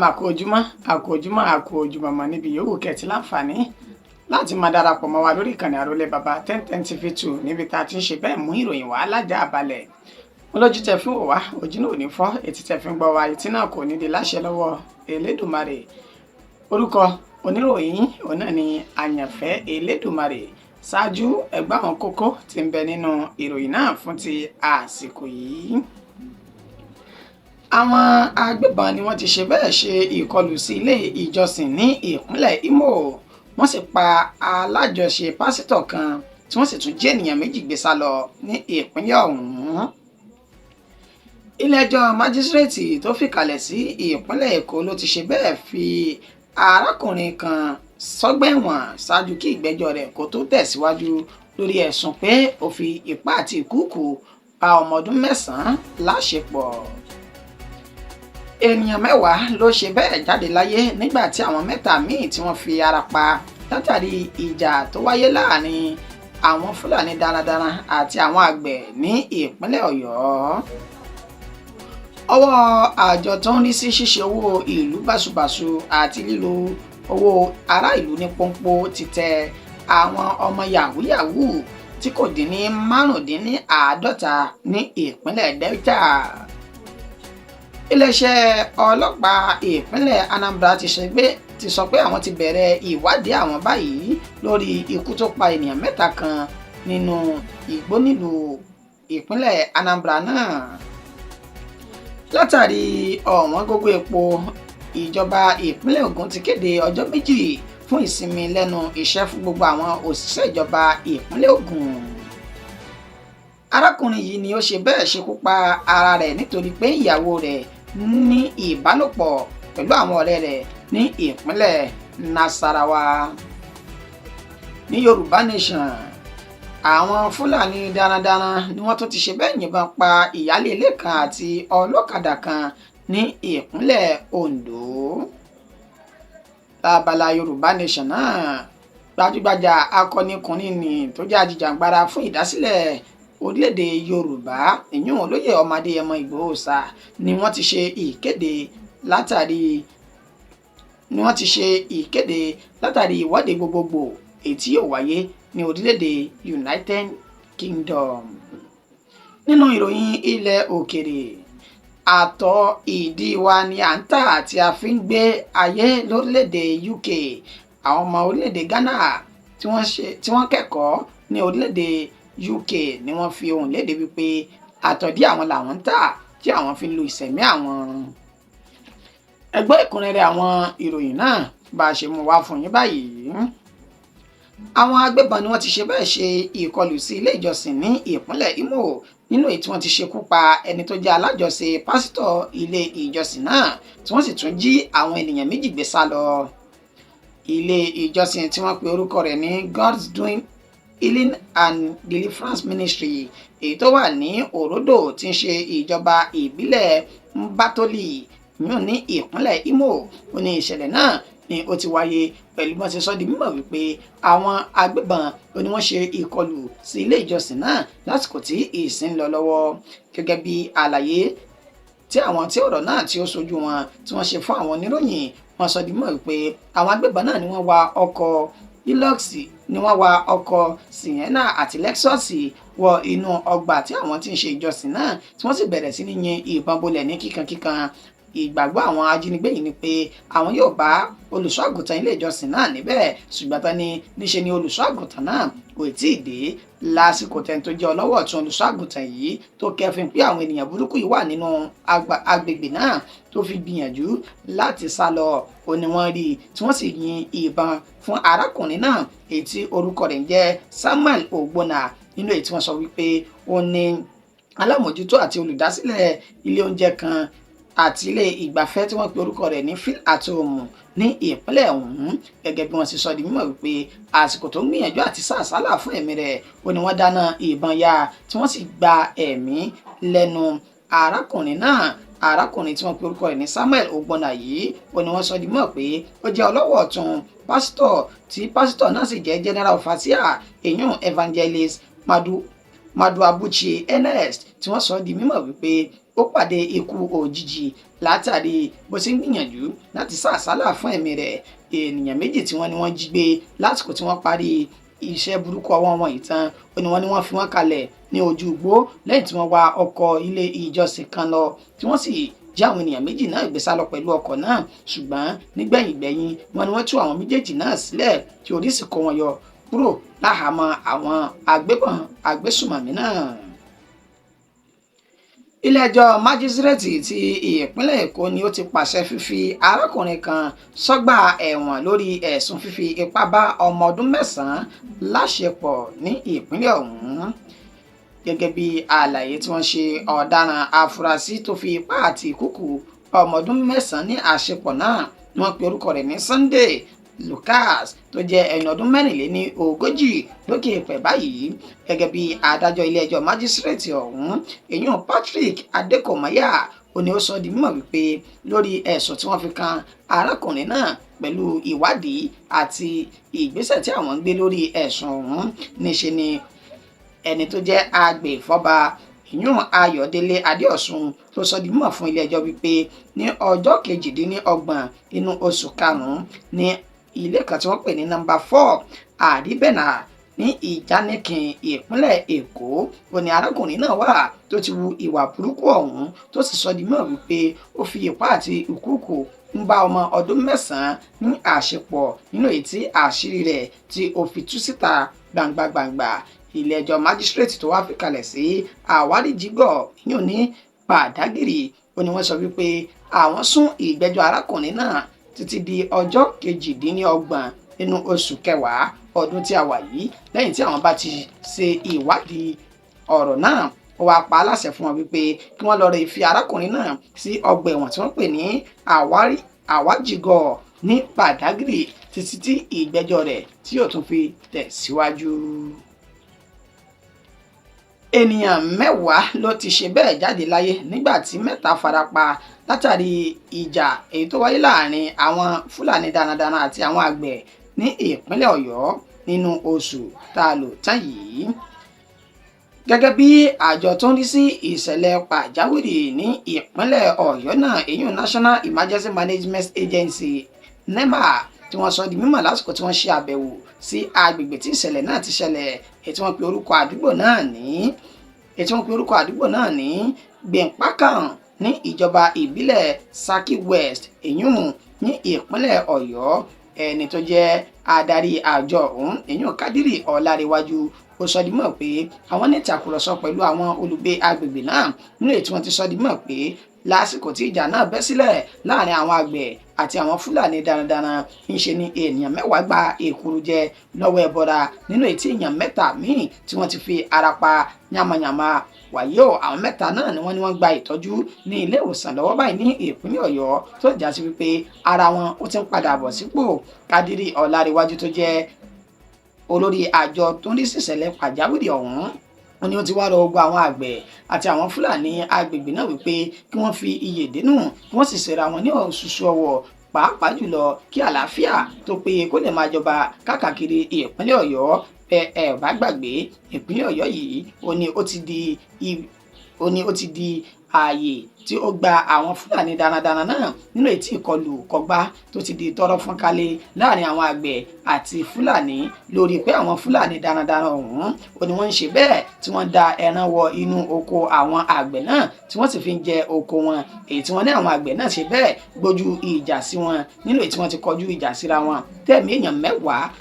àkójúmọ́ níbi yòówù kẹ́tì láǹfààní láti máa darapọ̀ mọ́ wa lórí ìkànnì Àrólé Baba 1010 TV2 níbi tá a ti ń ṣe bẹ́ẹ̀ mú ìròyìn wá lájà balẹ̀. Olójú tẹ fún wa ojú náà ò ní fọ́, etí tẹ fi ń gbọ́ wa etí náà kò ní di láṣẹ lọ́wọ́ Elédùmarè. Orúkọ oníròyìn òun náà ni Àyànfẹ́ Elédùmarè. Ṣáájú ẹgbẹ́ àwọn kókó tí ń bẹ nínú ìròyìn náà fún ti àsìkò yìí. Àwọn agbébọn ni wọ́n ti ṣe bẹ́ẹ̀ ṣe ìkọlù sí ilé ìjọsìn ní ìpínlẹ̀ Imo. Wọ́n sì pa alájọṣe pásítọ̀ kan tí wọ́n sì tún jí ènìyàn méjì gbé sá lọ ní ìpínlẹ̀ ọ̀hún. Ilé-ẹjọ́ májísírèètì tó fìkàlẹ̀ sí ìpínlẹ̀ Èkó ló ti ṣe bẹ́ẹ̀ fi arákùnrin kan sọ́gbà ẹ̀wọ̀n ṣáájú kí ìgbẹ́jọ́ rẹ̀ kó tó tẹ̀síwájú lórí ẹ̀sùn pé ó fi ipá àti ìkúùkù bá ọmọ ọdún 9 láṣepọ̀. Ènìyàn 10 ló ṣe bẹ́ẹ̀ jáde láyé nígbà tí àwọn 3 míì tí wọ́n fi ara pa látàrí ìjà tó wáyé láàrin àwọn Fúlàní darandaran àti àwọn àgbẹ̀ ní ìpínlẹ̀ Ọ̀yọ́. Ọwọ́ àjọ tó ń rí sí ṣíṣe owó ìlú báṣubàṣu àti lílo owó ará ìlú ní pọ́npọ́ ti tẹ àwọn ọmọ yahoo tí kò dín ní 55 ní ìpínlẹ̀ Delta. Iléeṣẹ́ ọlọ́pàá ìpínlẹ̀ Anambra ti sọ pé àwọn ti bẹ̀rẹ̀ ìwádìí àwọn báyìí lórí ikú tó pa ènìyàn 3 kan nínú igbó nílùú ìpínlẹ̀ Anambra náà. Látàrí ọ̀wọ́n gógó epo, ìjọba ìpínlẹ̀ Ògùn ti kéde ọjọ́ 2 fún ìsinmi lẹ́nu iṣẹ́ fún gbogbo àwọn òṣìṣẹ́ ìjọba ìpínlẹ̀ Ògùn. Arákùnrin yìí ni ó ṣe bẹ́ẹ̀ ṣekú pa ara rẹ̀ nítorí pé ìyàwó rẹ̀ ní ìbálòpọ̀ pẹ̀lú àwọn ọ̀rẹ́ rẹ̀ ní ìpínlẹ̀ Nasarawa. Ní Yorùbá Nation, àwọn Fúlàní darandaran ni wọ́n tún ti ṣe bẹ́ẹ̀ yìnbọn pa ìyálé ilé kan àti ọlọ́kadà kan ní ìpínlẹ̀ Ondo. Lábala Yorùbá Nation náà, gbajúgbajà akọnikùnrin ni tó jẹ́ ajìjàǹgbara fún ìdásílẹ̀ orílẹ̀-èdè Yorùbá ìyún olóyè ọmọ Adéyẹmọ Ìgbòho Òòṣà ni wọ́n ti ṣe ìkéde látàrí ìwọ́de gbogbogbò èyí tí yóò wáyé ní orílẹ̀-èdè United Kingdom. Nínú ìròyìn ilẹ̀ òkèrè, àtọ̀ ìdí wa ni à ń tà tí a fi ń gbé ayé lórílẹ̀-èdè UK. Àwọn ọmọ orílẹ̀-èdè Ghana tí wọ́n kẹ́kọ̀ọ́ ní orílẹ̀-èdè UK ni wọ́n fi ohùn léde wípé àtọ̀dí àwọn làwọn ń tà tí àwọn fi ń lo ìṣẹ̀mí àwọn. Ẹgbẹ́ ìkúnrẹ́rẹ́ àwọn ìròyìn náà bá a ṣe mú wá fún yín báyìí. Àwọn agbébọn ni wọ́n ti ṣe bẹ́ẹ̀ ṣe ìkọlù sí ilé ìjọsìn ní ìpínlẹ̀ Imo, nínú èyí tí wọ́n ti ṣekú pa ẹni tó jẹ́ alájọṣe pásítọ̀ ilé ìjọsìn náà tí wọ́n sì tún jí àwọn ènìyàn 2 gbé sá lọ. Ilé ìjọsìn tí wọ́n pe orúkọ rẹ̀ ní God's Doing Healing and Deliverance Ministry èyí tó wà ní Orodo tí ń ṣe ìjọba ìbílẹ̀ Mbatoli ní ìpínlẹ̀ Imo. Ó ní ìṣẹ̀lẹ̀ náà ni ó ti wáyé pẹ̀lú bọ́n ṣe sọ di mímọ̀ wípé àwọn agbébọn ni wọ́n ṣe ìkọlù sí ilé ìjọsìn náà lásìkò tí ìsìn ń lọ lọ́wọ́. Gẹ́gẹ́ bí àlàyé tí àwọn tí ọ̀rọ̀ náà tí ó ṣojú wọn tí wọ́n ṣe fún àwọn oníròyìn, wọ́n sọ di mímọ̀ wípé àwọn agbébọn náà ni wọ́n wa ọkọ̀ Hilux ni wọ́n wa ọkọ̀ Sienna àti Lexus wọ inú ọgbà tí àwọn tí ń ṣe ìjọsìn náà tí wọ́n sì bẹ̀rẹ̀ sí ní yin ìbọn bolẹ̀ ní kíkankíkan. Ìgbàgbọ́ àwọn ajínigbé yìí ni pé àwọn yóò bá olùṣọ́ àgùntàn ilé ìjọsìn náà níbẹ̀, ṣùgbọ́n tán ni níṣe ni olùṣọ́ àgùntàn náà kò tí ì dé lásìkò tẹ́ni tó jẹ́ ọlọ́wọ́ ọ̀tún olùṣọ́ àgùntàn yìí tó kẹ́fìn pé àwọn ènìyàn burúkú yìí wà nínú agbègbè náà tó fi gbìyànjú láti sá lọ. Ó ní wọ́n rí tí wọ́n sì yin ìbọn fún arákùnrin náà èyí tí orúkọ rẹ̀ ń jẹ́ Samuel Ogbonna, nínú èyí tí wọ́n sọ wípé ó ní alámòjútó àti olùdásílẹ̀ ilé oúnjẹ kan àti ilé ìgbafẹ́ tí wọ́n pe orúkọ rẹ̀ ní Feel at Home ní ìpínlẹ̀ ọ̀hún. Gẹ́gẹ́ bí wọ́n ti sọ di mímọ̀ wípé àsìkò tó ń gbìyànjú àti sàsálà fún ẹ̀mí rẹ̀ ó ní wọ́n dáná ìbọn ya tí wọ́n sì gba ẹ̀mí lẹ́nu arákùnrin náà. Arákùnrin tí wọ́n pe orúkọ rẹ̀ ní Samuel Ogbonna yìí ó ní wọ́n sọ di mímọ̀ pé ó jẹ́ ọlọ́wọ́ ọ̀tún pásítọ̀ tí pásítọ̀ náà sì jẹ́ General Overseer èyún Evangelist Maduabuchi Ernest, tí wọ́n sọ di mímọ̀ wípé ó pàdé ikú òjijì látàrí bó ṣe ń gbìyànjú láti sá àsálà fún ẹ̀mí rẹ̀. Ènìyàn méjì tí wọ́n ní wọ́n jí gbé lásìkò tí wọ́n parí iṣẹ́ burúkú ọwọ́ wọn ìtàn ó ní wọ́n ní wọ́n fi wọ́n kalẹ̀ ní ojú igbó lẹ́yìn tí wọ́n wa ọkọ̀ ilé ìjọsìn kan lọ tí wọ́n sì jí àwọn ènìyàn méjì náà gbé sá lọ pẹ̀lú ọkọ̀ náà, ṣùgbọ́n nígbẹ̀yìngbẹ̀yìn wọ́n ní wọ́n tú àwọn méjèèjì náà sílẹ̀ tí orí sì kó wọn yọ kúrò láhàámọ́ àwọn agbésùmọ̀mí náà. Ilé-ẹjọ́ májísírèètì ti ìpínlẹ̀ Èkó ni ó ti pàṣẹ fífi arákùnrin kan sọ́gbà ẹ̀wọ̀n lórí ẹ̀sùn fífi ipá bá ọmọ ọdún 9 láṣepọ̀ ní ìpínlẹ̀ ọ̀hún. Gẹ́gẹ́ bí àlàyé tí wọ́n ṣe, ọ̀daràn afurasí tó fi ipá àti ìkúkù ọmọ ọdún 9 ní àṣepọ̀ náà ni wọ́n pe orúkọ rẹ̀ ní Sunday Lucas tó jẹ́ ẹni ọdún 44 lókè èèpẹ̀ báyìí. Gẹ́gẹ́ bí adájọ́ ilé-ẹjọ́ májísírèètì ọ̀hún, èyàn Patrick Adékọ̀máyà ó ní ó sọ di mímọ̀ wípé lórí ẹ̀sùn tí wọ́n fi kan arákùnrin náà pẹ̀lú ìwádìí àti ìgbésẹ̀ tí àwọn ń gbé lórí ẹ̀sùn ọ̀hún, níṣe ni ẹni tó jẹ́ agbèfọ́ba ìyún Ayọ̀délé Adéọ̀sùn ló sọ di mímọ̀ fún ilé-ẹjọ́ wípé ní ọjọ́ 28 inú oṣù karùn-ún ní ilé kan tí wọ́n pè ní nọ́mbà 4 Àríbẹ̀nà ní Ìjánikin ìpínlẹ̀ Èkó ó ní arákùnrin náà wà tó ti wu ìwà burúkú ọ̀hún tó sì sọ di mímọ̀ wípé ó fi ipá àti ìkúùkù ń bá ọmọ ọdún 9 ní àṣepọ̀ nínú èyí tí àṣírí rẹ̀ tí ó fi tú síta gbangba. Ilé-ẹjọ́ májísírèètì tó wá fi kalẹ̀ sí Àwáríjìgọ̀ yóò ní Pàdágìrì ó ní wọ́n sọ wípé àwọn sún ìgbẹ́jọ́ arákùnrin náà títí di ọjọ́ 28 nínú oṣù kẹwàá ọdún tí a wà yìí lẹ́yìn tí àwọn bá ti ṣe ìwádìí ọ̀rọ̀ náà. Ó wá pa á láṣẹ fún wọn wípé kí wọ́n lọ rè fi arákùnrin náà sí ọgbà ẹ̀wọ̀n tí wọ́n pè ní Àwájígọ̀ ní Pàdágìrì títí tí ìgbẹ́jọ́ rẹ̀ tí yóò tún fi tẹ̀síwájú. Ènìyàn 10 ló ti ṣe bẹ́ẹ̀ jáde láyé nígbà tí 7 farapa látàrí ìjà èyí tó wáyé láàrin àwọn Fúlàní darandaran àti àwọn àgbẹ̀ ní ìpínlẹ̀ Ọ̀yọ́ nínú oṣù tá a lò tán yìí. Gẹ́gẹ́ bí àjọ tó ń rí sí ìṣẹ̀lẹ̀ pàjáwìrì ní ìpínlẹ̀ Ọ̀yọ́ náà, èyí National Emergency Management Agency NEMA, tí wọ́n sọ di mímọ̀ lásìkò tí wọ́n ṣe àbẹ̀wò sí agbègbè tí ìṣẹ̀lẹ̀ náà ti ṣẹlẹ̀, èyí tí wọ́n pe orúkọ àdúgbò náà ní Gbẹ̀ǹpákàn ní ìjọba ìbílẹ̀ Saki West èyún ní ìpínlẹ̀ Ọ̀yọ́. Ẹni tó jẹ́ adarí àjọ ọ̀hún èyún Kádírì Ọlárẹ̀wájú ó sọ di mọ̀ pé àwọn ní ìtàkùrọ̀sọ pẹ̀lú àwọn olùgbé agbègbè náà nínú èyí tí wọ́n ti sọ di mọ̀ pé lásìkò tí ìjà náà bẹ́ sílẹ̀ láàrin àwọn àgbẹ̀ àti àwọn Fúlàní darandaran ń ṣe ni ènìyàn 10 gba èkuru jẹ lọ́wọ́ ẹbọra nínú èyí tí èèyàn 7 míì tí wọ́n ti fi ara pa yamayama. Wàyí o, àwọn 7 náà ni wọ́n gba ìtọ́jú ní ilé ìwòsàn lọ́wọ́ báyìí ní ìpínlẹ̀ Ọ̀yọ́ tó já sí wípé ara wọn ó ti ń padà bọ̀ sípò. Kádírì Ọlárẹ̀wájú tó jẹ́ olórí àjọ tó ń rí sí ìṣẹ̀lẹ̀ pàjáwìrì ọ̀hún wọ́n ní ó ti wá rọ gbogbo àwọn àgbẹ̀ àti àwọn Fúlàní agbègbè náà wípé kí wọ́n fi iyè dénú kí wọ́n sì ṣera wọn ní òṣùṣù ọwọ̀, pàápàá jùlọ kí àlàáfíà tó péye kó lè máa jọba káàkiri ìpínlẹ̀ Ọ̀yọ́. Ẹ bá gbàgbé ìpínlẹ̀ Ọ̀yọ́ yìí ó ní ó ti di ààyè tí ó gba àwọn Fúlàní darandaran náà nínú ètí ìkọlù kọgbá tó ti di tọrọ fọ́n kálẹ̀ láàrin àwọn àgbẹ̀ àti Fúlàní lórí pé àwọn Fúlàní darandaran ọ̀hún ó ní wọ́n ń ṣe bẹ́ẹ̀ tí wọ́n da ẹran wọ inú oko àwọn àgbẹ̀ náà tí wọ́n sì fi ń jẹ oko wọn, èyí tí wọ́n ní àwọn àgbẹ̀ náà ṣe bẹ́ẹ̀ gbójú ìjà sí wọn nínú èyí tí wọ́n ti kọjú ìjà síra wọn tẹ̀mí èèyàn 10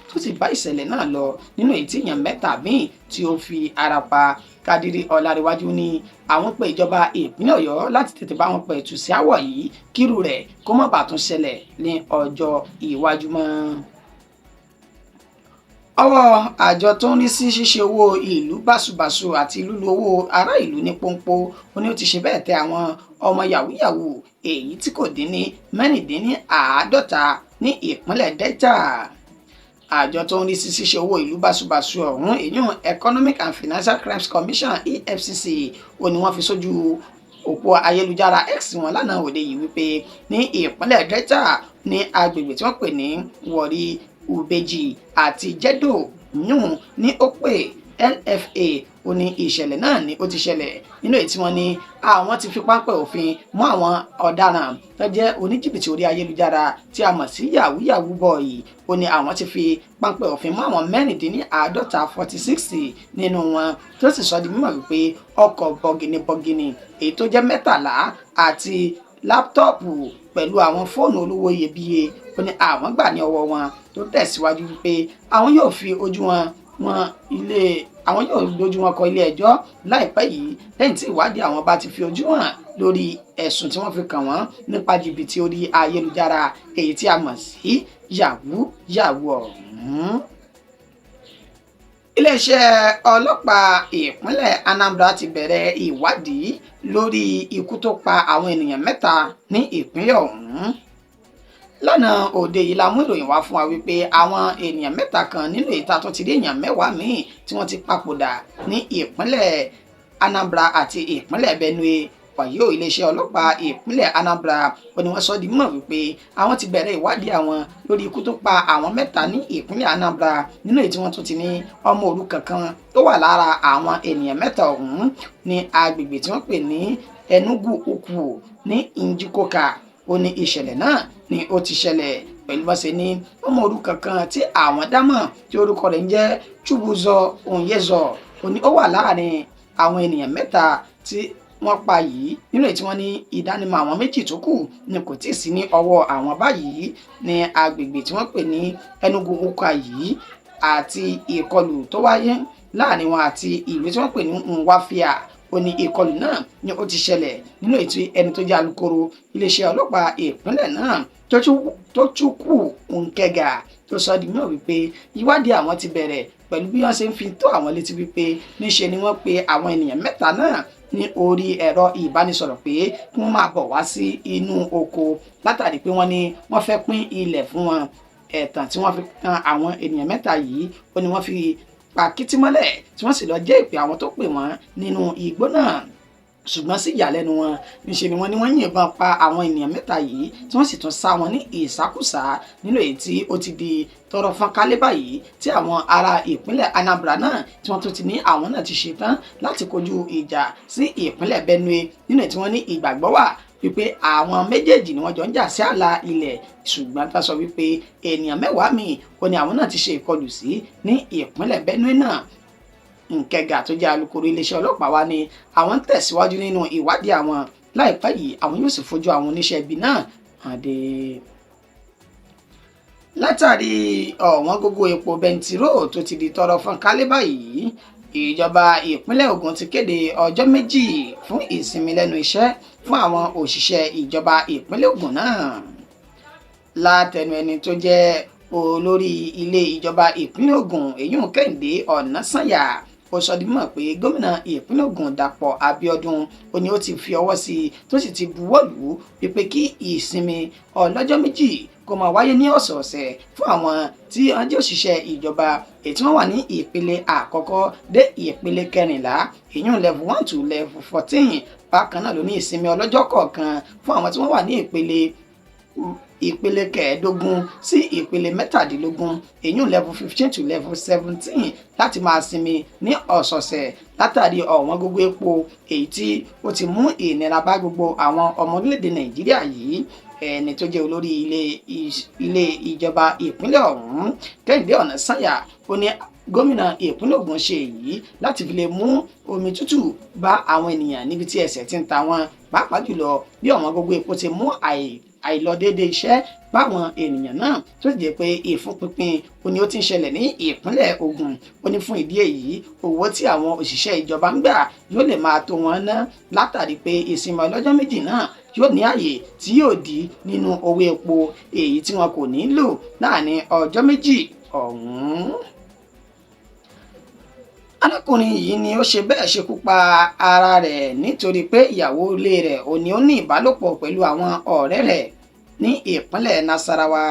tó sì bá ìṣẹ̀lẹ̀ náà lọ nínú èyí tí èèyàn 7 míì tí ó fi ara pa. Kádírì Ọlárẹ̀wájú ní àwọn pé ìjọba ìpínlẹ̀ Ọ̀yọ́ láti tètè bá wọn pẹ̀tù sí àwọ̀ yìí kírú rẹ̀ kó má bàa tún ṣẹlẹ̀ ní ọjọ́ iwájú mọ́. Ọwọ́ àjọ tó ń rí sí ṣíṣe owó ìlú báṣubàṣu àti lílu owó ará ìlú ní pọ́npọ́ ó ní ó ti ṣe bẹ́ẹ̀ tẹ àwọn ọmọ yahoo èyí tí kò dín ní 56 ní ìpínlẹ̀ Delta. Àjọ tó ń rí sí ṣíṣe owó ìlú báṣubàṣu ọ̀hún èyún Economic and Financial Crimes Commission EFCC ó ní wọ́n fi sójú òpó ayélujára X wọn lánàá òde yìí wípé ní ìpínlẹ̀ Delta ní agbègbè tí wọ́n pè ní Warri, Ubeji àti Jedo yún ní Okpe LFA ó ní ìṣẹ̀lẹ̀ náà ni ó ti ṣẹlẹ̀ nínú èyí tí wọ́n ní àwọn ti fi páńpẹ́ òfin mú àwọn ọ̀daràn tó jẹ́ oníjìbìtì orí ayélujára tí a mọ̀ sí yahoo boy ó ní àwọn ti fi páńpẹ́ òfin mú àwọn 46 nínú wọn tó sì sọ di mímọ̀ wípé ọkọ̀ bọ̀gìnìbọ̀gìnì èyí tó jẹ́ 13 àti láptọ́ọ̀pù pẹ̀lú àwọn fóònù olówó iyebíye ó ní àwọn gbà ní ọwọ́ wọn tó tẹ̀síwájú wípé àwọn yóò fi ojú wọn dojú wọn kọ ilé ẹjọ́ láìpẹ́ yìí lẹ́yìn tí ìwádìí àwọn bá ti fi ojú hàn lórí ẹ̀sùn tí wọ́n fi kàn wọ́n nípa jìbìtì orí ayélujára èyí tí a mọ̀ sí yahoo ọ̀hún. Iléeṣẹ́ ọlọ́pàá ìpínlẹ̀ Anambra ti bẹ̀rẹ̀ ìwádìí lórí ikú tó pa àwọn ènìyàn 3 ní ìpínlẹ̀ ọ̀hún. Lánàá òde yìí la mú ìròyìn wá fún wa wípé àwọn ènìyàn 3 kan nínú ìta tó ti rí èèyàn 10 míì tí wọ́n ti papòdà ní ìpínlẹ̀ Anambra àti ìpínlẹ̀ Benue. Wàyí o, iléeṣẹ́ ọlọ́pàá ìpínlẹ̀ Anambra ó ní wọ́n sọ di mímọ̀ wípé àwọn ti bẹ̀rẹ̀ ìwádìí àwọn lórí ikú tó pa àwọn 3 ní ìpínlẹ̀ Anambra nínú èyí tí wọ́n tún ti ní ọmọ òrukàn kan tó wà lára àwọn ènìyàn 3 ọ̀hún ní agbègbè tí wọ́n pè ní Enugu Ukwu ní Njikoka. Ó ní ìṣẹ̀lẹ̀ náà ni ó ti ṣẹlẹ̀ pẹ̀lú bá ṣe ní ọmọ òrukàn kan tí àwọn dámọ̀ tí orúkọ rẹ̀ ń jẹ́ Chubuzo Onyezo ó ní ó wà láàrin àwọn ènìyàn 3 tí wọ́n pa yìí nínú èyí tí wọ́n ní ìdánimọ̀ àwọn 2 tó kù ni kò tíì sí ní ọwọ́ àwọn báyìí ní agbègbè tí wọ́n pè ní Enugu Ukwu yìí àti ìkọlù tó wáyé láàrin wọn àti ìlú tí wọ́n pè ní Nwafia. Ó ní ìkọlù náà ni ó ti ṣẹlẹ̀ nínú ètò ẹni tó jẹ́ alukoro iléeṣẹ́ ọlọ́pàá ìpínlẹ̀ náà Tochukwu Nkega tó sọ di mímọ̀ wípé ìwádìí àwọn ti bẹ̀rẹ̀ pẹ̀lú bí wọ́n ṣe ń fi tó àwọn létí wípé níṣe ni wọ́n pe àwọn ènìyàn 3 náà ní orí ẹ̀rọ ìbánisọ̀rọ̀ pé kí wọ́n máa bọ̀ wá sí inú oko látàrí pé wọ́n ní wọ́n fẹ́ pín ilẹ̀ fún wọn. Ẹ̀tàn tí wọ́n fi kan àwọn ènìyàn 3 yìí ó ní wọ́n fi pa kìtìmọ́lẹ̀ tí wọ́n sì lọ jẹ́ ìpè àwọn tó pè wọ́n nínú igbó náà. Ṣùgbọ́n sí ìyàlẹ́nu wọn níṣe ni wọ́n ní wọ́n yìnbọn pa àwọn ènìyàn 3 yìí tí wọ́n sì tún sá wọn ní ìsákùsá nínú èyí tí ó ti di tọrọ fọ́n kálé báyìí tí àwọn ará ìpínlẹ̀ Anambra náà tí wọ́n tún ti ní àwọn náà ti ṣetán láti kojú ìjà sí ìpínlẹ̀ Benue nínú èyí tí wọ́n ní ìgbàgbọ́ wà wípé àwọn méjèèjì ni wọ́n jọ ń jà sí ààlà ilẹ̀. Ṣùgbọ́n tá sọ wípé ènìyàn 10 míì ó ní àwọn náà ti ṣe ìkọlù sí ní ìpínlẹ̀ Benue náà. Nkega tó jẹ́ alukoro iléeṣẹ́ ọlọ́pàá wa ní àwọn ń tẹ̀síwájú nínú ìwádìí àwọn láìpẹ́ yìí àwọn yóò sì fojú àwọn oníṣẹ́ ibi náà hàn dé. Látàrí ọ̀wọ́n gógó epo bẹntiró tó ti di tọrọ fọ́n kálé báyìí, ìjọba ìpínlẹ̀ Ògùn ti kéde ọjọ́ 2 fún ìsinmi lẹ́nu iṣẹ́ fún àwọn òṣìṣẹ́ ìjọba ìpínlẹ̀ Ògùn náà. Látẹnu ẹni tó jẹ́ olórí ilé ìjọba ìpínlẹ̀ Ògùn èyún Kẹ́hìndé Ọ̀nàsànyà ó sọ di mímọ̀ pé gómìnà ìpínlẹ̀ Ògùn Dàpọ̀ Abíọ́dún ó ní ó ti fi ọwọ́ sí i tó sì ti buwọ́ lù ú wípé kí ìsinmi ọlọ́jọ́ 2 kó máa wáyé ní ọ̀sọ̀ọ̀sẹ̀ fún àwọn tí wọ́n jẹ́ òṣìṣẹ́ ìjọba èyí tí wọ́n wà ní ìpele àkọ́kọ́ dé ìpele 14 èyún level 1 to level 14. Bákan náà ló ní ìsinmi ọlọ́jọ́ kọ̀ọ̀kan fún àwọn tí wọ́n wà ní ìpele 15 sí ìpele 17 èyún level 15 to level 17 láti máa sinmi ní ọ̀sọ̀ọ̀sẹ̀ látàrí ọ̀wọ́n gógó epo èyí tí ó ti mú ìnira bá gbogbo àwọn ọmọ orílẹ̀-èdè Nàìjíríà yìí. Ẹni tó jẹ́ olórí ilé ìjọba ìpínlẹ̀ ọ̀hún Kẹ́hìndé Ọ̀nàsànyà ó ní gómìnà ìpínlẹ̀ Ògùn ṣe èyí láti fi lè mú omi tútù bá àwọn ènìyàn níbi tí ẹsẹ̀ ti ń ta wọn, pàápàá jùlọ bí ọ̀wọ́n gógó epo ti mú àìlọdéédé iṣẹ́ báwọn ènìyàn náà tó sì jẹ́ pé ìfúnpinpin ó ní ó ti ń ṣẹlẹ̀ ní ìpínlẹ̀ Ògùn. Ó ní fún ìdí èyí owó tí àwọn òṣìṣẹ́ ìjọba ń gbà yóò lè máa tó wọn ná látàrí pé ìsinmi ọlọ́jọ́ 2 náà yóò ní àyè tí yóò di nínú owó epo èyí tí wọn kò ní lò láàrin ọjọ́ 2 ọ̀hún. Arákùnrin yìí ni ó ṣe bẹ́ẹ̀ ṣekú pa ara rẹ̀ nítorí pé ìyàwó ilé rẹ̀ ò ní ó ní ìbálòpọ̀ pẹ̀lú àwọn ọ̀rẹ́ rẹ̀ ní ìpínlẹ̀ Nasarawa.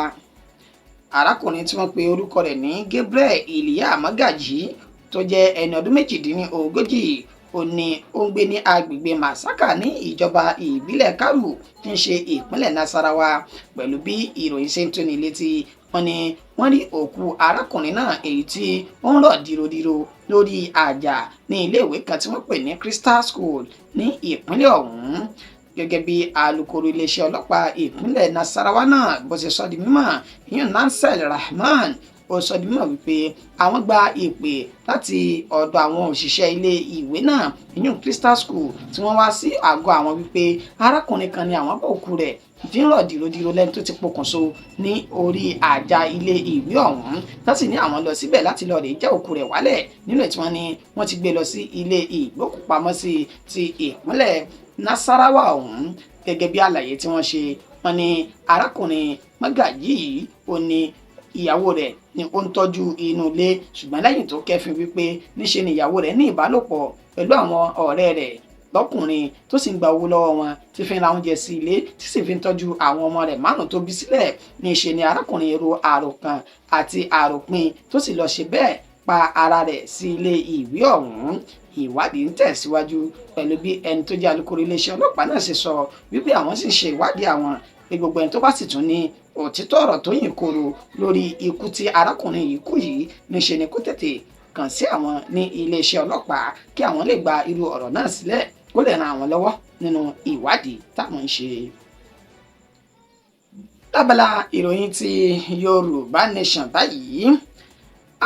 Arákùnrin tí wọ́n pe orúkọ rẹ̀ ní Gabriel Iliya Magaji tó jẹ́ ẹni ọdún 38 ó ní ó ń gbé ní agbègbè Masaka ní ìjọba ìbílẹ̀ Karu tí ń ṣe ìpínlẹ̀ Nasarawa. Pẹ̀lú bí ìròyìn ṣe ń tóni létí wọ́n ní wọ́n rí òkú arákùnrin náà èyí tí ó ń rọ̀ dìrodìro lórí àjà ní iléèwé kan tí wọ́n pè ní Crystal School ní ìpínlẹ̀ ọ̀hún. Gẹ́gẹ́ bí alukoro iléeṣẹ́ ọlọ́pàá ìpínlẹ̀ Nasarawa náà bó ṣe sọ di mímọ̀, ìyẹn Nansel Rahman ó sọ di mímọ̀ wípé àwọn gba ìpè láti ọ̀dọ̀ àwọn òṣìṣẹ́ ilé ìwé náà ìyẹn Crystal School tí wọ́n wá sí àgọ́ àwọn wípé arákùnrin kan ní àwọn bá òkú rẹ̀ tí ń rọ̀ dìrodìro lẹ́nu tó ti pokùnso ní orí àjà ilé ìwé ọ̀hún, láti ní àwọn lọ síbẹ̀ láti lọ rèé já òkú rẹ̀ wálẹ̀ nínú tí wọ́n ní wọ́n ti gbé lọ sí ilé ìgbókùpamọ́sí ti ìpínlẹ̀ Nasarawa ọ̀hún. Gẹ́gẹ́ bí àlàyé tí wọ́n ṣe, wọ́n ní arákùnrin Magaji yìí ó ní ìyàwó rẹ̀ ni ó ń tọ́jú inú ilé, ṣùgbọ́n lẹ́yìn tó kẹ́fìn wípé níṣe ni ìyàwó rẹ̀ ní ìbálòpọ̀ pẹ̀lú àwọn ọ̀rẹ́ rẹ̀ lọ́kùnrin tó sì ń gba owó lọ́wọ́ wọn, tí fi ń ra oúnjẹ sí ilé, tí sì fi ń tọ́jú àwọn ọmọ rẹ̀ 5 tó bí sílẹ̀. Níṣe ni arákùnrin ro àròkàn àti àròpin tó sì lọ ṣe bẹ́ẹ̀ pa ara rẹ̀ sí ilé ìwé ọ̀hún. Ìwádìí ń tẹ̀síwájú pẹ̀lú bí ẹni tó jẹ́ alukoro iléeṣẹ́ ọlọ́pàá náà ṣe sọ wípé àwọn sì ń ṣe ìwádìí àwọn pé gbogbo ẹni tó bá sì tún ní òtítọ́ ọ̀rọ̀ tó yìn koro lórí ikú tí arákùnrin yìí kú yìí, níṣe ni kó tètè kàn sí àwọn ní iléeṣẹ́ ọlọ́pàá kí àwọn lè gba irú ọ̀rọ̀ náà sílẹ̀ kó lè ran àwọn lọ́wọ́ nínú ìwádìí táwọn ń ṣe. Lábala ìròyìn ti Yorùbá Nation báyìí,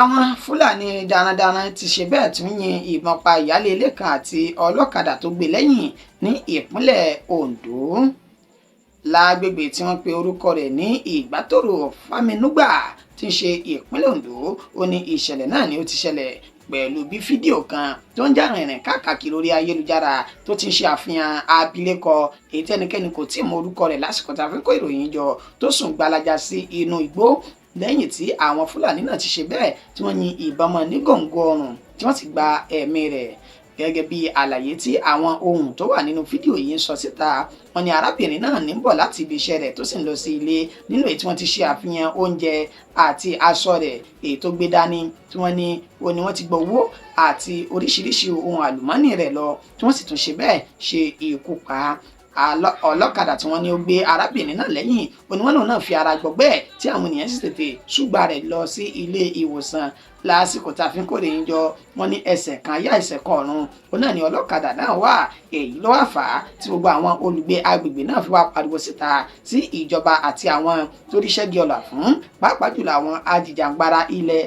àwọn Fúlàní darandaran ti ṣe bẹ́ẹ̀ tún yin ìbọn pa ìyáálé ilé kan àti ọlọ́kadà tó gbé lẹ́yìn ní ìpínlẹ̀ Ondo. Lágbègbè tí wọ́n pe orúkọ rẹ̀ ní Ìgbàtòrò Fáminúgbà tí ń ṣe ìpínlẹ̀ Ondo, ó ní ìṣẹ̀lẹ̀ náà ni ó ti ṣẹlẹ̀ pẹ̀lú bí fídíò kan tó ń jà rìnrìn káàkiri lórí ayélujára tó ti ń ṣe àfihàn abilékọ èyí tí ẹnikẹ́ni kò tí ì mọ orúkọ rẹ̀ lásìkò tá a fi kó ìròyìn jọ tó sùn gbalaja sí inú igbó lẹ́yìn tí àwọn Fúlàní náà ti ṣe bẹ́ẹ̀ tí wọ́n yin ìbọn mọ́ ní gòǹgò ọrùn tí wọ́n sì gba ẹ̀mí rẹ̀. Gẹ́gẹ́ bí àlàyé tí àwọn ohun tó wà nínú fídíò yìí ń sọ síta, wọ́n ní arábìnrin náà ní bọ̀ láti ibi iṣẹ́ rẹ̀ tó sì ń lọ sí ilé nínú èyí tí wọ́n ti ṣe àfihàn oúnjẹ àti aṣọ rẹ̀ èyí tó gbé dání, tí wọ́n ní ó ní wọ́n ti gba owó àti oríṣiríṣi ohun àlùmọ́ọ́nì rẹ̀ lọ tí wọ́n sì tún ṣe bẹ́ẹ̀ ṣe ikú pa ọlọ́kadà tí wọ́n ní ó gbé arábìnrin náà lẹ́yìn. Oníwọ́nà náà fi ara gbọgbẹ́ tí àwọn ènìyàn sì tètè ṣùgbà rẹ̀ lọ sí ilé ìwòsàn. Lásìkò tá a fi ń kórè ń jọ, wọ́n ní ẹsẹ̀ kan yá ẹsẹ̀ kan ọ̀run, òun náà ni ọlọ́kadà náà wà. Èyí ló wá fà á tí gbogbo àwọn olùgbé agbègbè náà fi wá pariwo síta sí ìjọba àti àwọn tó ríṣẹ́ di ọ̀là fún, pàápàá jùlọ àwọn ajìjàǹgbara ilẹ̀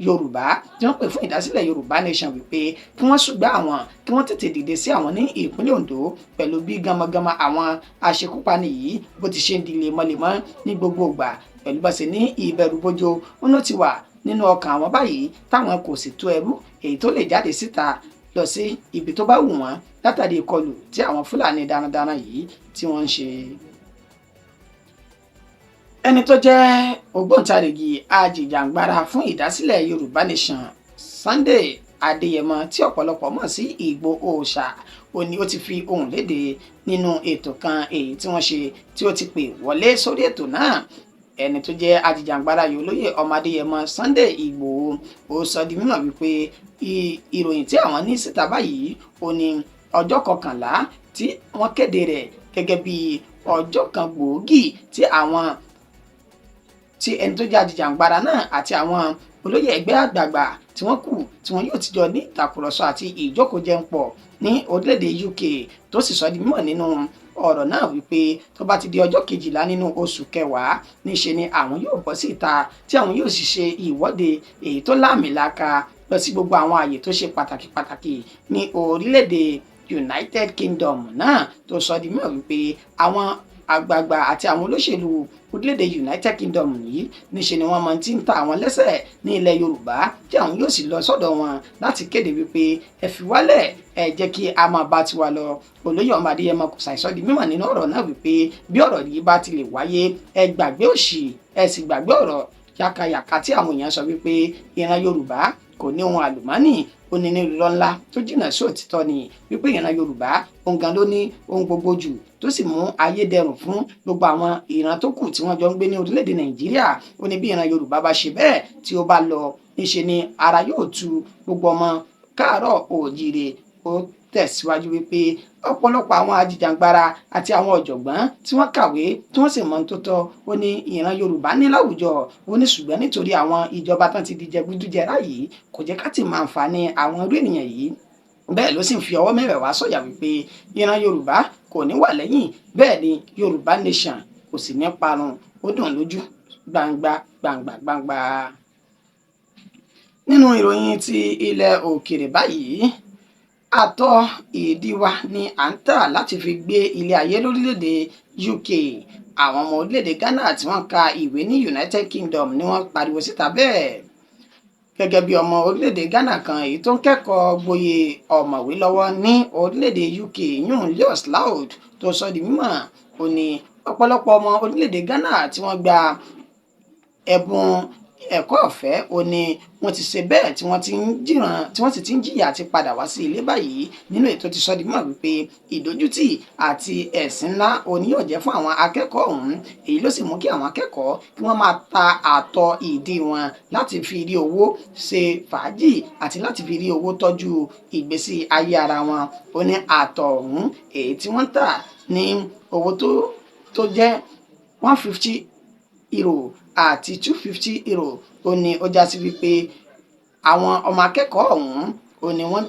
Yorùbá tí wọ́n pè fún ìdásílẹ̀ Yorùbá Nation wípé kí wọ́n ṣùgbọ́n àwọn kí wọ́n tètè dìde sí àwọn ní ìpínlẹ̀ Ondo pẹ̀lú bí gamagama àwọn aṣekúpani yìí bó ti ṣe ń di lemọ́lemọ́ ní gbogbo ìgbà pẹ̀lú bá ṣe ní ìbẹ̀rùbojo wọn ló ti wà nínú ọkàn àwọn báyìí táwọn kò sì tó ẹrú èyí tó lè jáde síta lọ sí ibi tó bá wù wọ́n látàrí ìkọlù tí àwọn Fúlàní darandaran yìí tí wọ́n ń ṣe. Ẹni tó jẹ́ ògbóǹtarìgì ajìjàǹgbara fún ìdásílẹ̀ Yorùbá Nation Sunday Adéyẹmọ tí ọ̀pọ̀lọpọ̀ mọ̀ sí Ìgbò Òòṣà, ó ní ó ti fi ohùn léde nínú ètò kan èyí tí wọ́n ṣe tí ó ti pè wọlé sórí ètò náà. Ẹni tó jẹ́ ajìjàǹgbara yìí olóyè ọmọ Adéyẹmọ Sunday Ìgbòho ó sọ di mímọ̀ wípé ìròyìn tí àwọn ní síta báyìí ó ní ọjọ́ 11 tí wọ́n kéde rẹ̀ gẹ́gẹ́ bí ọjọ́ kan gbòógì tí ẹni tó jẹ́ ajìjàǹgbara náà àti àwọn olóyè ẹgbẹ́ àgbààgbà tí wọ́n kù tí wọ́n yóò ti jọ ní ìtàkùrọ̀sọ àti ìjókòó-jẹun-pọ̀ ní orílẹ̀-èdè UK, tó sì sọ di mímọ̀ nínú ọ̀rọ̀ náà wípé tó bá ti di ọjọ́ 12 nínú oṣù kẹwàá níṣe ni àwọn yóò bọ́ sí ìta tí àwọn yóò sì ṣe ìwọ́de èyí tó láàmìlaka lọ sí gbogbo àwọn àyè tó ṣe pàtàkì ní orílẹ̀-èdè United Kingdom náà, tó sọ di mímọ̀ wípé àwọn àgbààgbà àti àwọn olóṣèlú orílẹ̀-èdè United Kingdom yìí níṣe ni wọ́n máa ti ń ta àwọn lẹ́sẹ̀ ní ilẹ̀ Yorùbá tí àwọn yóò sì lọ sọ́dọ̀ wọn láti kéde wípé ẹ fi wálẹ̀ ẹ jẹ́ kí a máa bá tiwa lọ. Olóyè ọmọ Adéyẹmọ kò ṣàìsọ di mímọ̀ nínú ọ̀rọ̀ náà wípé bí ọ̀rọ̀ yìí bá ti lè wáyé ẹ gbàgbé òṣì ẹ sì gbàgbé ọ̀rọ̀ yàkàyàkà tí àwọn èèyàn sọ wípé ìran Yorùbá kò ní ohun àlùmọ́ọ́nì onínúlọ ńlá tó jìnnà sí òtítọ́ ni, wípé ìran Yorùbá òun gan ló ní ohun gbogbo jù tó sì mú ayé dẹrùn fún gbogbo àwọn ìran tó kù tí wọ́n jọ ń gbé ní orílẹ̀-èdè Nàìjíríà. Ó ní bí ìran Yorùbá bá ṣe bẹ́ẹ̀ tí ó bá lọ níṣe ni ara yóò tu gbogbo ọmọ káàárọ̀ oòjíire tẹ̀síwájú wípé ọ̀pọ̀lọpọ̀ àwọn ajìjàǹgbara àti àwọn ọ̀jọ̀gbọ́n tí wọ́n kàwé tí wọ́n sì mọ̀ tó tọ́ ó ní ìran Yorùbá ní láwùjọ ó ní ṣùgbọ́n nítorí àwọn ìjọba tán ti di jẹgúdújẹrá yìí kò jẹ́ ká ti máa ń fa ní àwọn irú ènìyàn yìí bẹ́ẹ̀ ló sì ń fi ọwọ́ mẹ́wẹ̀ẹ̀wá sọ̀yà wípé ìran Yorùbá kò ní wà lẹ́yìn bẹ́ẹ̀ ni Yorùbá nation kò sì ní parun ó dùn lójú gbangba. Nínú ìròyìn ti ilẹ̀ òkèèrè báyìí àtọ̀ ìdí wa ni à ń tà láti fi gbé ilé ayé lórílẹ̀‐èdè UK àwọn ọmọ orílẹ̀‐èdè Ghana tí wọ́n ka ìwé ní United Kingdom ni wọ́n pariwo síta bẹ́ẹ̀ gẹ́gẹ́ bí ọmọ orílẹ̀‐èdè Ghana kan èyí tó ń kẹ́kọ̀ọ́ gboyè ọ̀mọ̀wé lọ́wọ́ ní orílẹ̀‐èdè UK yún Leos Loud tó sọ di mímọ̀ ó ní ọ̀pọ̀lọpọ̀ ọmọ orílẹ̀‐èdè Ghana tí wọ́n gba ẹ̀bùn ẹ̀kọ́ ọ̀fẹ́ ó ní wọ́n ti ṣe bẹ́ẹ̀ tí wọ́n sì ti ń jìyà àti padà wá sí ilé báyìí nínú ètò ti sọ di mọ̀ wípé ìdójútì àti ẹ̀sìn ńlá òní yóò jẹ́ fún àwọn akẹ́kọ̀ọ́ ọ̀hún èyí ló sì mú kí àwọn akẹ́kọ̀ọ́ kí wọ́n máa ta àtọ̀ ìdí wọn láti fi rí owó ṣe fàájì àti láti fi rí owó tọ́jú ìgbésí ayé ara wọn ó ní àtọ̀ ọ̀hún èyí tí wọ́n tà ní owó tó jẹ́ €150 àti €250 ó ní ó já sí wípé àwọn ọmọ akẹ́kọ̀ọ́ ọ̀hún ó ní wọ́n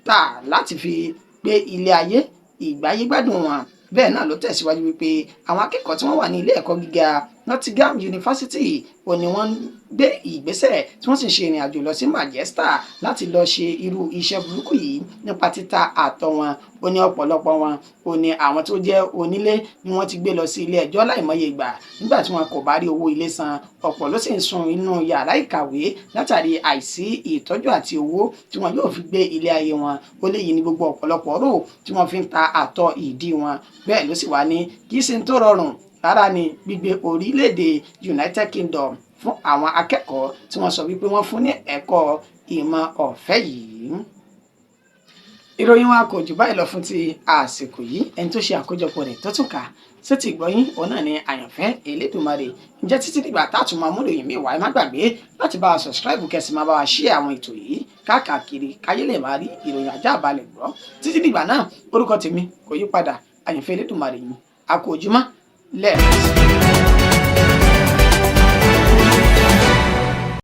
tà láti fi gbé ilé ayé ìgbáyégbádùn wọn bẹ́ẹ̀ náà ló tẹ̀síwájú wípé àwọn akẹ́kọ̀ọ́ tí wọ́n wà ní ilé ẹ̀kọ́ gíga Nottingham University ó ní wọ́n gbé ìgbésẹ̀ tí wọ́n sì ṣe ìrìn àjò lọ sí Manchester láti lọ ṣe irú iṣẹ́ burúkú yìí nípa títa àtọ̀ wọn ó ní ọ̀pọ̀lọpọ̀ wọn ó ní àwọn tó jẹ́ onílé ni wọ́n ti gbé lọ sí ilé ẹjọ́ láìmọye ìgbà nígbà tí wọn kò bá rí owó ilé san ọ̀pọ̀ ló sì ń sun inú yàrá ìkàwé látàrí àìsí ìtọ́jú àti owó tí wọn yóò fi gbé ilé ayé wọn ó léyìí ní gbogbo ọ̀pọ̀lọpọ̀ rò tí wọ́n fi ń ta àtọ̀ ìdí wọn bẹ́ẹ̀ ló sì wá ní kì í ṣe tó rọrùn rárá ni gbígbé orílẹ̀-èdè United Kingdom fún àwọn akẹ́kọ̀ọ́ tí wọ́n sọ wípé wọ́n fún ní ẹ̀kọ́ ìmọ̀ ọ̀fẹ́ yìí. Ìròyìn wa kò jù báyìí lọ fún ti àsìkò yìí ẹni tó ṣe àkójọpọ̀ rẹ̀ tó tún kà sétí ìgbọ́yín òun náà ni Àyànfẹ́ Elédùmarè ǹjẹ́ títí dìgbà táàtún máa mú ìròyìn mi wá ẹ má gbàgbé láti bá wa subscribe kẹsì máa bá wa share àwọn ètò yìí káàkiri káyé lè máa rí ìròyìn àjààbálẹ̀ gbọ́ títí dìgbà náà orúkọ tèmi kò yí padà Àyànfẹ́ Elédùmarè yìí a kú ojúmọ́ lẹ́ẹ̀kan sí i.